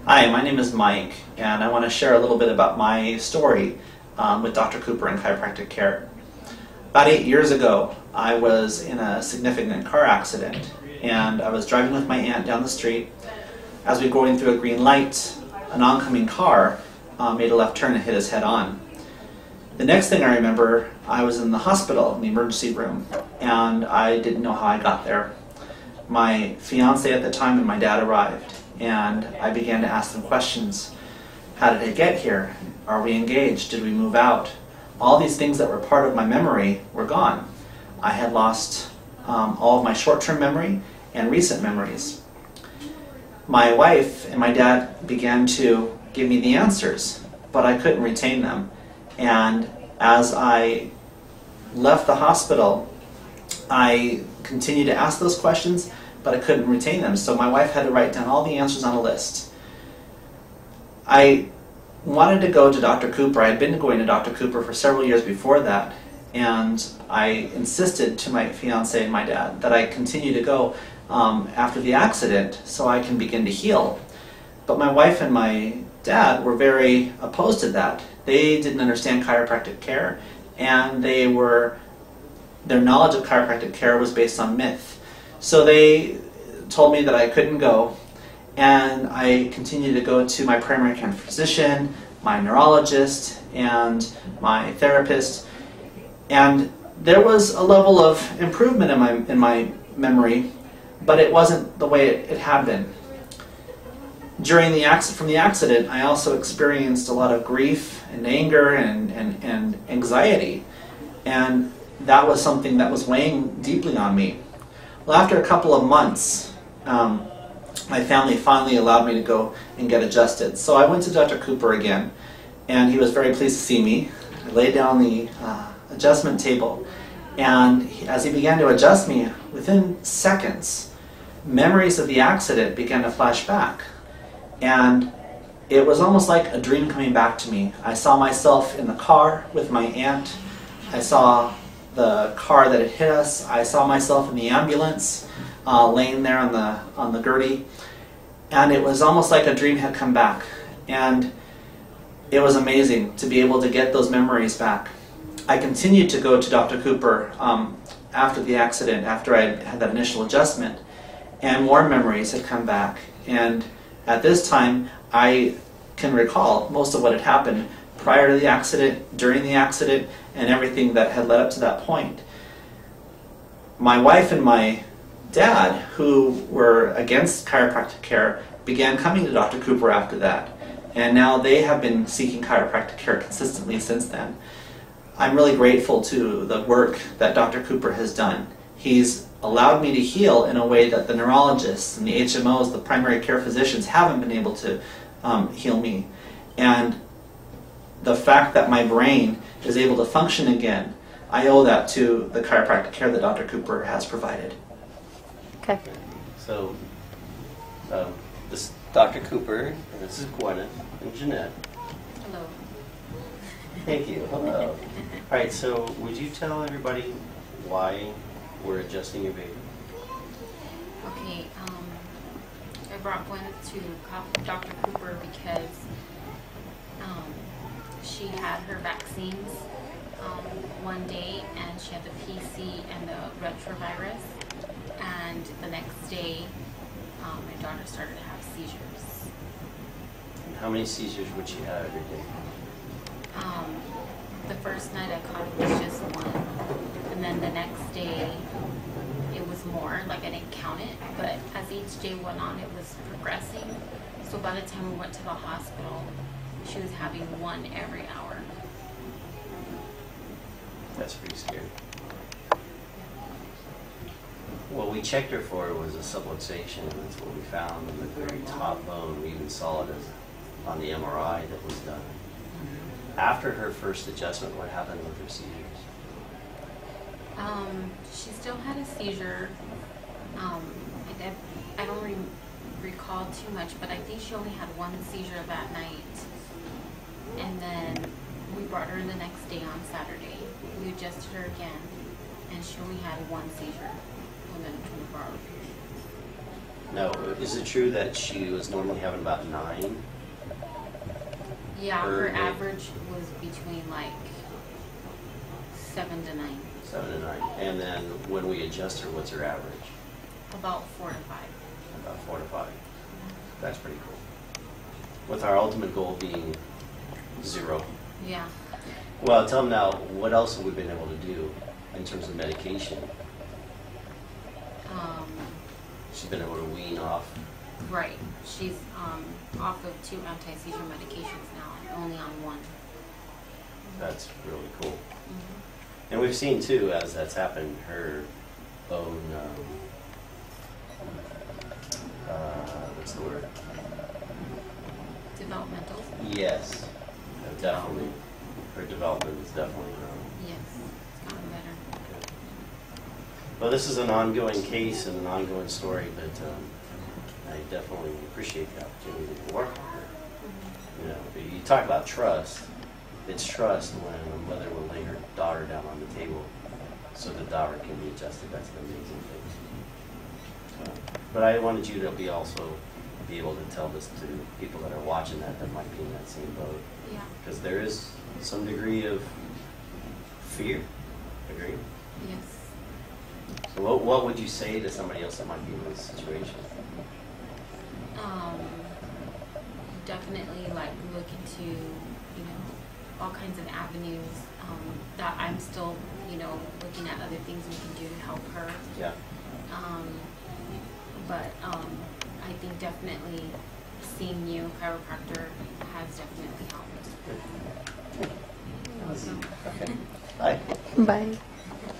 Hi, my name is Mike, and I want to share a little bit about my story with Dr. Cooper in chiropractic care. About 8 years ago, I was in a significant car accident, and I was driving with my aunt down the street. As we were going through a green light, an oncoming car made a left turn and hit us head on. The next thing I remember, I was in the hospital, in the emergency room, and I didn't know how I got there. My fiance at the time and my dad arrived, and I began to ask them questions. How did I get here? Are we engaged? Did we move out? All these things that were part of my memory were gone. I had lost all of my short-term memory and recent memories. My wife and my dad began to give me the answers, but I couldn't retain them. And as I left the hospital, I continued to ask those questions, but I couldn't retain them. So my wife had to write down all the answers on a list. I wanted to go to Dr. Cooper. I had been going to Dr. Cooper for several years before that, and I insisted to my fiance and my dad that I continue to go after the accident so I can begin to heal. But my wife and my dad were very opposed to that. They didn't understand chiropractic care, and their knowledge of chiropractic care was based on myth. So they told me that I couldn't go, and I continued to go to my primary care physician, my neurologist, and my therapist. And there was a level of improvement in my memory, but it wasn't the way it had been. From the accident, I also experienced a lot of grief and anger and anxiety, and that was something that was weighing deeply on me. Well, after a couple of months, my family finally allowed me to go and get adjusted. So I went to Dr. Cooper again, and he was very pleased to see me. I laid down the adjustment table, and as he began to adjust me, within seconds, memories of the accident began to flash back. And it was almost like a dream coming back to me. I saw myself in the car with my aunt. I saw the car that had hit us. I saw myself in the ambulance, laying there on the gurney, and it was almost like a dream had come back. And it was amazing to be able to get those memories back. I continued to go to Dr. Cooper after the accident, after I had that initial adjustment, and more memories had come back. And at this time, I can recall most of what had happened prior to the accident, during the accident, and everything that had led up to that point. My wife and my dad, who were against chiropractic care, began coming to Dr. Cooper after that. And now they have been seeking chiropractic care consistently since then. I'm really grateful to the work that Dr. Cooper has done. He's allowed me to heal in a way that the neurologists and the HMOs, the primary care physicians, haven't been able to heal me. And the fact that my brain is able to function again, I owe that to the chiropractic care that Dr. Cooper has provided. Okay. So, this is Dr. Cooper, and this is Gweneth and Jeanette. Hello. Thank you. Hello. All right, so would you tell everybody why we're adjusting your baby? Okay, I brought Gweneth to Dr. Cooper because she had her vaccines one day, and she had the PC and the retrovirus, and the next day my daughter started to have seizures. And how many seizures would she have every day? The first night I caught it was just one, and then the next day it was more, like I didn't count it, but as each day went on it was progressing. So by the time we went to the hospital, she was having one every hour. That's pretty scary. What we checked her for was a subluxation, and that's what we found in the very top bone. We even saw it on the MRI that was done. After her first adjustment, what happened with her seizures? She still had a seizure. I don't recall too much, but I think she only had one seizure that night. And then we brought her in the next day on Saturday. We adjusted her again, and she only had one seizure within a 24-hour period. Now, is it true that she was normally having about 9? Yeah, Per her day. average was between like 7 to 9. 7 to 9. And then when we adjust her, what's her average? About 4 to 5. About 4 to 5. That's pretty cool. With our ultimate goal being 0. Yeah. Well, tell them now, what else have we been able to do in terms of medication? She's been able to wean off. Right. She's off of 2 anti-seizure medications now, and only on 1. That's really cool. Mm-hmm. And we've seen too, as that's happened, her own, what's the word? Developmental? Yes, definitely. Her development is definitely grown. Yes. It's gotten better. Well, this is an ongoing case and an ongoing story, but I definitely appreciate the opportunity to work with her. You know, you talk about trust. It's trust when a mother will lay her daughter down on the table so the daughter can be adjusted. That's an amazing thing. But I wanted you to be able to tell this to people that are watching that might be in that same boat. Yeah. Because there is some degree of fear. Agree? Yes. So what would you say to somebody else that might be in this situation? Definitely like look into, you know, all kinds of avenues that I'm still, you know, looking at other things we can do to help her. Yeah. But I think definitely seeing you, chiropractor, has definitely helped. Okay. Bye. Bye.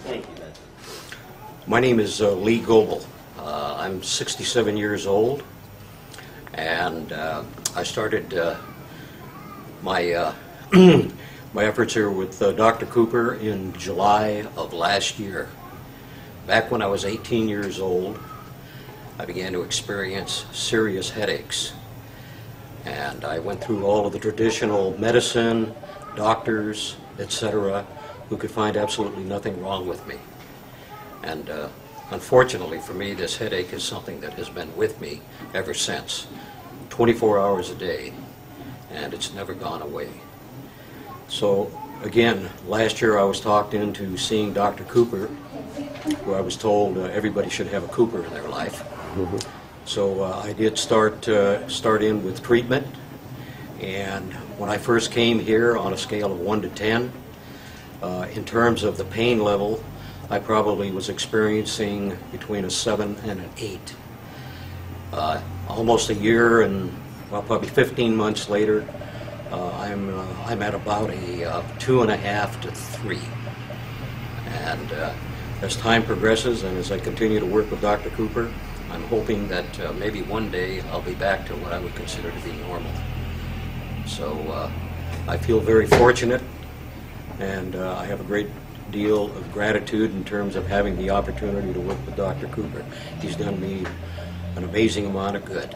Thank you. That's it. My name is Lee Goebel. I'm 67 years old, and I started my my efforts here with Dr. Cooper in July of last year. Back when I was 18 years old, I began to experience serious headaches, and I went through all of the traditional medicine, doctors, etc., who could find absolutely nothing wrong with me. And unfortunately for me, this headache is something that has been with me ever since, 24 hours a day, and it's never gone away. So again, last year I was talked into seeing Dr. Cooper, who I was told everybody should have a Cooper in their life. Mm-hmm. So I did start in with treatment, and when I first came here, on a scale of 1 to 10, in terms of the pain level, I probably was experiencing between a 7 and an 8. Almost a year and, well, probably 15 months later, I'm at about a 2.5 to 3. And as time progresses and as I continue to work with Dr. Cooper, I'm hoping that maybe one day I'll be back to what I would consider to be normal. So I feel very fortunate, and I have a great deal of gratitude in terms of having the opportunity to work with Dr. Cooper. He's done me an amazing amount of good.